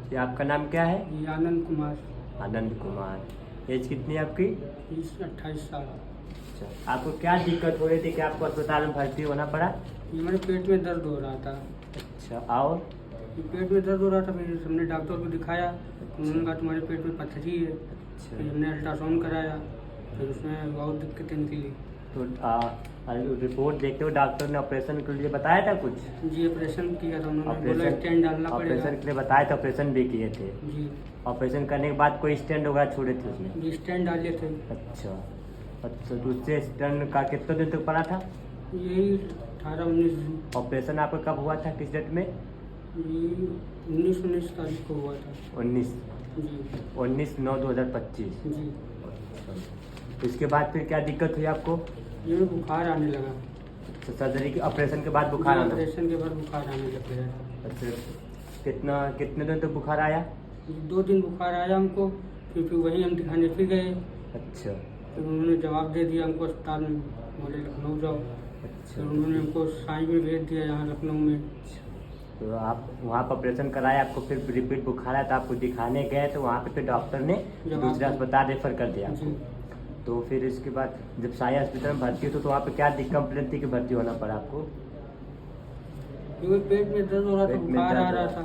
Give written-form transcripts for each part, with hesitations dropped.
ये आपका नाम क्या है? ये आनंद कुमार। आनंद कुमार। एज कितनी है आपकी? 28 साल। अच्छा, आपको क्या दिक्कत हो रही थी कि आपको अस्पताल में भर्ती होना पड़ा? ये मेरे पेट में दर्द हो रहा था। अच्छा, और? ये पेट में दर्द हो रहा था, फिर हमने डॉक्टर को दिखाया। उन्होंने कहा तुम्हारे पेट में पथरी है। अच्छा, फिर हमने अल्ट्रासाउंड कराया, फिर उसमें बहुत दिक्कतें निकली। तो रिपोर्ट देखते हुए डॉक्टर ने ऑपरेशन के लिए बताया था कुछ? जी ऑपरेशन किया था उन्होंने, बोला स्टेंट डालना पड़ेगा। ऑपरेशन के लिए बताया था, ऑपरेशन भी किए थे? जी। ऑपरेशन करने के बाद कोई स्टेंट वगैरह छोड़े थे उसमें? जी स्टेंट डाले थे। अच्छा अच्छा, तो उससे स्टेंट का कितने दिन तक पड़ा था? यही 18-19 दिन। ऑपरेशन आपका कब हुआ था, किस डेट में? ये 19 तारीख को हुआ था। 19 जी 19/9/2025। जी। इसके बाद फिर क्या दिक्कत हुई आपको? ये में बुखार आने लगा। तो सर्जरी के ऑपरेशन के बाद बुखार आना? ऑपरेशन के बाद बुखार आने लग गया। अच्छा, कितने दिन तक बुखार आया? 2 दिन बुखार आया हमको, फिर वहीं हम दिखाने फिर गए। अच्छा फिर उन्होंने जवाब दे दिया हमको अस्पताल में, बोले लखनऊ जाओ। अच्छा। फिर उन्होंने हमको साई में भेज दिया यहाँ लखनऊ में। तो आप वहाँ पर ऑपरेशन कराया, आपको फिर रिपीट बुखार आया तो आपको दिखाने गए, तो वहाँ पे फिर डॉक्टर ने दूसरे अस्पताल रेफर कर दिया आपको। तो फिर इसके बाद जब साई हॉस्पिटल में भर्ती हो तो वहाँ पे क्या कंप्लेंट थी कि भर्ती होना पड़ा आपको? क्योंकि पेट में दर्द हो रहा था, पेट में बुखार आ दर्द रहा हो था,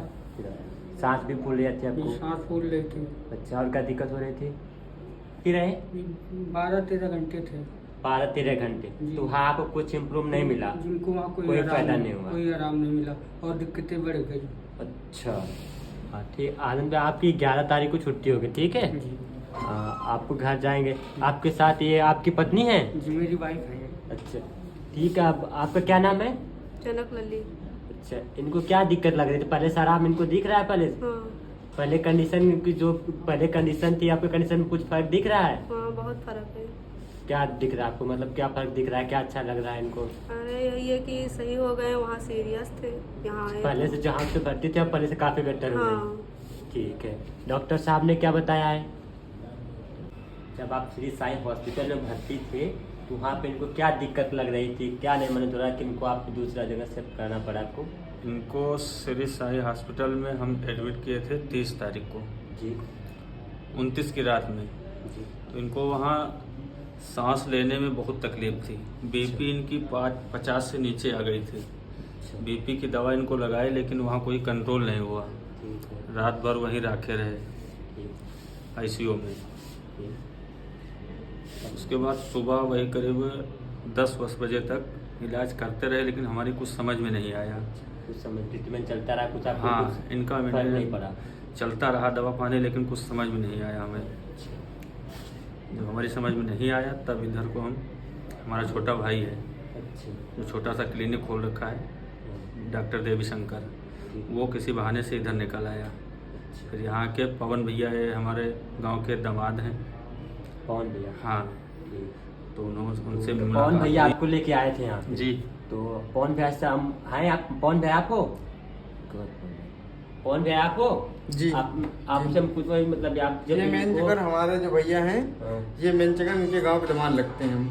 सांस भी फूल रही थी आपको? सांस फूल रही थी। अच्छा, और क्या दिक्कत हो रही थी? फिर रहे 12-13 घंटे थे। 12-13 घंटे? जी। तो वहाँ आपको कुछ इम्प्रूव नहीं मिला? जिनको वहाँ कोई कोई आराम फायदा नहीं हुआ? कोई आराम नहीं मिला और दिक्कतें बढ़ गई। अच्छा हाँ ठीक। आनंद भाई, आपकी 11 तारीख को छुट्टी होगी, ठीक है? जी आप घर जाएंगे, आपके साथ ये आपकी पत्नी है? जी मेरी वाइफ है। अच्छा ठीक है। आपका क्या नाम है? जनक लल्ली। अच्छा, इनको क्या दिक्कत लग रही थी? पहले से आराम इनको दिख रहा है? हाँ पहले कंडीशन इनकी जो पहले कंडीशन थी, आपके कंडीशन में कुछ फर्क दिख रहा है? हाँ बहुत फर्क है। क्या दिख रहा है आपको, मतलब क्या फर्क दिख रहा है, क्या अच्छा लग रहा है इनको? अरे यही है कि सही हो गए, वहाँ सीरियस थे, यहाँ आए पहले से जहाँ से भर्ती थे अब पहले से काफी बेटर हो गई? हाँ। ठीक है। डॉक्टर साहब ने क्या बताया है? जब आप श्री साई हॉस्पिटल में भर्ती थे तो वहाँ पे इनको क्या दिक्कत लग रही थी, क्या नहीं मन हो रहा कि इनको आपको दूसरा जगह शिफ्ट करना पड़ा आपको? इनको श्री साई हॉस्पिटल में हम एडमिट किए थे 30 तारीख को जी। 29 की रात में। जी। तो इनको वहाँ सांस लेने में बहुत तकलीफ थी। बीपी इनकी 50 से नीचे आ गई थी। अच्छा। बीपी की दवा इनको लगाई लेकिन वहाँ कोई कंट्रोल नहीं हुआ। ठीक है। रात भर वहीं रखे रहे ठीक। आईसीयू में। ठीक। उसके बाद सुबह वही करीब 10-10 बजे तक इलाज करते रहे लेकिन हमारी कुछ समझ में नहीं आया। कुछ समय ट्रीटमेंट चलता रहा, कुछ आपको हाँ, कुछ इनका फर्क नहीं पड़ा? चलता रहा दवा पानी लेकिन कुछ समझ में नहीं आया हमें। जब हमारी समझ में नहीं आया तब इधर को हमारा छोटा भाई है अच्छा। जो छोटा सा क्लिनिक खोल रखा है, डॉक्टर देवी शंकर, वो किसी बहाने से इधर निकल आया। फिर यहाँ के पवन भैया है, हमारे गांव के दामाद हैं। पवन भैया? हाँ, ठीक। तो उन्होंने उनसे पवन भैया आपको लेके आए थे यहाँ पे? जी। तो पवन भैया से हम हैं, आप पवन भैया आपको? पवन भैया आपको? जी। आपसे हम कुछ मतलब आप जब ये मेन जगह हमारे जो भैया हैं, ये मेन जगह इनके गांव के दमान लगते हैं, हम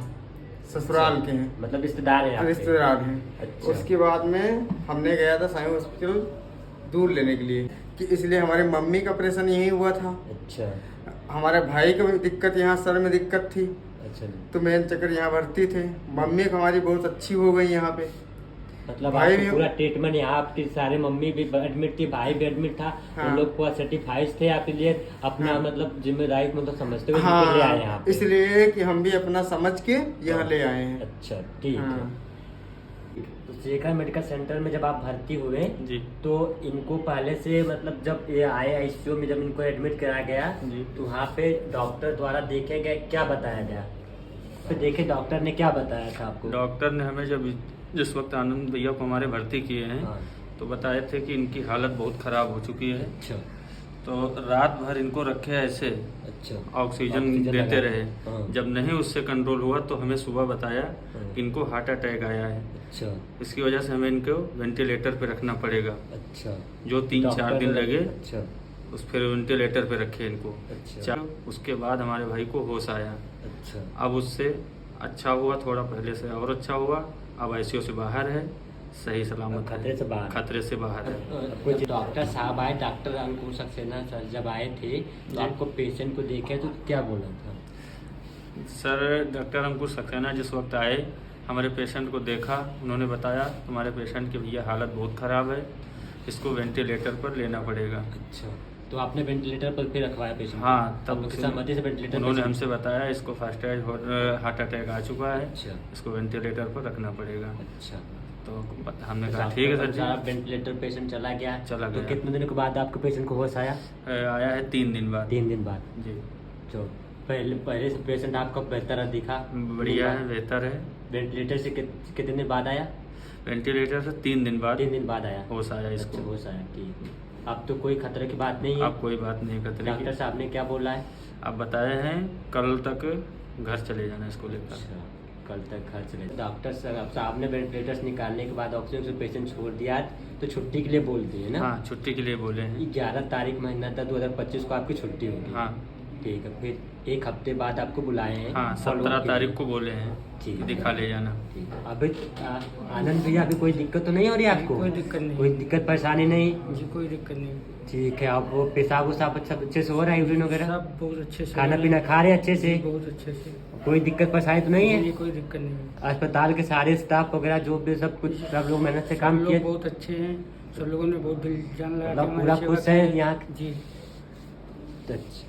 ससुराल के हैं, मतलब रिश्तेदार हैं आपके? रिश्तेदार हैं। अच्छा। उसके बाद में हमने गया था साई हॉस्पिटल दूर लेने के लिए कि इसलिए हमारे मम्मी का ऑपरेशन यहीं हुआ था। अच्छा। हमारे भाई को भी दिक्कत, यहाँ सर में दिक्कत थी, अच्छा, तो मेन चक्कर यहाँ भर्ती थे। मम्मी हमारी बहुत अच्छी हो गई यहाँ पे। मतलब भाई आपको भी पूरा ट्रीटमेंट यहाँ, आपकी सारे मम्मी भी एडमिट थी, भाई भी एडमिट था, हाँ। उन लोग पूरा सर्टिफाइड थे आपके लिए, अपना हाँ। मतलब जिम्मेदारी मतलब समझते हुए इनको ले आए यहाँ हाँ, पे। इसलिए कि हम भी अपना समझ के यहाँ ले आए हैं। अच्छा ठीक है। हाँ। तो शेखर मेडिकल सेंटर में जब आप भर्ती हुए जी। तो इनको पहले से मतलब जब ये आए आईसीयू में, जब इनको एडमिट कराया गया जी। तो वहाँ पे डॉक्टर द्वारा देखे गए, क्या बताया गया? तो देखे डॉक्टर ने क्या बताया था आपको? डॉक्टर ने हमें जब जिस वक्त आनंद भैया को हमारे भर्ती किए हैं हाँ। तो बताए थे कि इनकी हालत बहुत ख़राब हो चुकी है। अच्छा। तो रात भर इनको रखे ऐसे, अच्छा। ऑक्सीजन देते लगा। रहे। हाँ। जब नहीं उससे कंट्रोल हुआ तो हमें सुबह बताया हाँ। कि इनको हार्ट अटैक आया है। अच्छा। इसकी वजह से हमें इनको वेंटिलेटर पे रखना पड़ेगा, अच्छा। जो 3-4 दिन डॉक्टर- लगे। अच्छा। उस फिर वेंटिलेटर पे रखे इनको। अच्छा। उसके बाद हमारे भाई को होश आया। अच्छा। अब उससे अच्छा हुआ, थोड़ा पहले से और अच्छा हुआ। अब आईसीयू से बाहर है सही सलामत है, खतरे से बाहर। खतरे से बाहर है। कुछ डॉक्टर साहब आए, डॉक्टर अंकुर सक्सेना सर जब आए थे तो आपको पेशेंट को देखे तो क्या बोला था? सर डॉक्टर अंकुर सक्सेना जिस वक्त आए, हमारे पेशेंट को देखा, उन्होंने बताया तुम्हारे पेशेंट की भैया हालत बहुत ख़राब है, इसको वेंटिलेटर पर लेना पड़ेगा। अच्छा, तो आपने वेंटिलेटर पर फिर रखवाया पेशेंट? हाँ, तब आपकी सहमति से वेंटिलेटर? उन्होंने हमसे बताया इसको फर्स्ट एज हार्ट अटैक आ चुका है, अच्छा। इसको वेंटिलेटर पर रखना पड़ेगा। अच्छा, तो हमने कहा ठीक है सर जी। आप वेंटिलेटर पेशेंट चला गया? चला तो गया। कितने दिन के बाद आपके पेशेंट को होश आया? आया है 3 दिन बाद। 3 दिन बाद। जी, तो पहले से पेशेंट आपका बेहतर दिखा? बढ़िया है, बेहतर है। वेंटिलेटर से कितने दिन बाद आया? वेंटिलेटर से 3 दिन बाद 3 दिन बाद आया। होश आया अच्छा, इसको। होश आया, ठीक है। अब तो कोई खतरे की बात नहीं है? अब कोई बात नहीं खतरे डॉक्टर की। साहब ने क्या बोला है? अब बताए हैं कल तक घर चले जाना इसको लेकर। अच्छा, कल तक घर चले। डॉक्टर साहब ने वेंटिलेटर से निकालने के बाद ऑक्सीजन से पेशेंट छोड़ दिया तो छुट्टी के लिए बोल दिए ना? हाँ, छुट्टी के लिए बोले हैं। 11 तारीख महीना था 2025 को आपकी छुट्टी होगी। हाँ ठीक है, फिर 1 हफ्ते बाद आपको बुलाए हैं? हाँ, follow 17 up के लिए। तारीख को बोले हैं ठीक कि है। दिखा ले जाना। ठीक है। अभी आनंद भैया अभी कोई दिक्कत तो नहीं हो रही आपको? कोई दिक्कत नहीं। कोई दिक्कत परेशानी नहीं? जी कोई दिक्कत नहीं। ठीक है। आप वो पेशाब वसाब सब अच्छे से हो रहा है, यूरिन वगैरह? सब बहुत अच्छे से खाना पीना खा रहे हैं अच्छे से? बहुत अच्छे से। कोई दिक्कत परेशानी तो नहीं जी है? कोई दिक्कत नहीं है। अस्पताल के सारे स्टाफ वगैरह जो भी सब कुछ सब लोग मेहनत से काम सब किए? लोग बहुत अच्छे हैं, सब लोगों ने बहुत दिल जान लगा के मतलब हमारी पूरा सेवा खुश की है यहाँ? जी। तो अच्छा।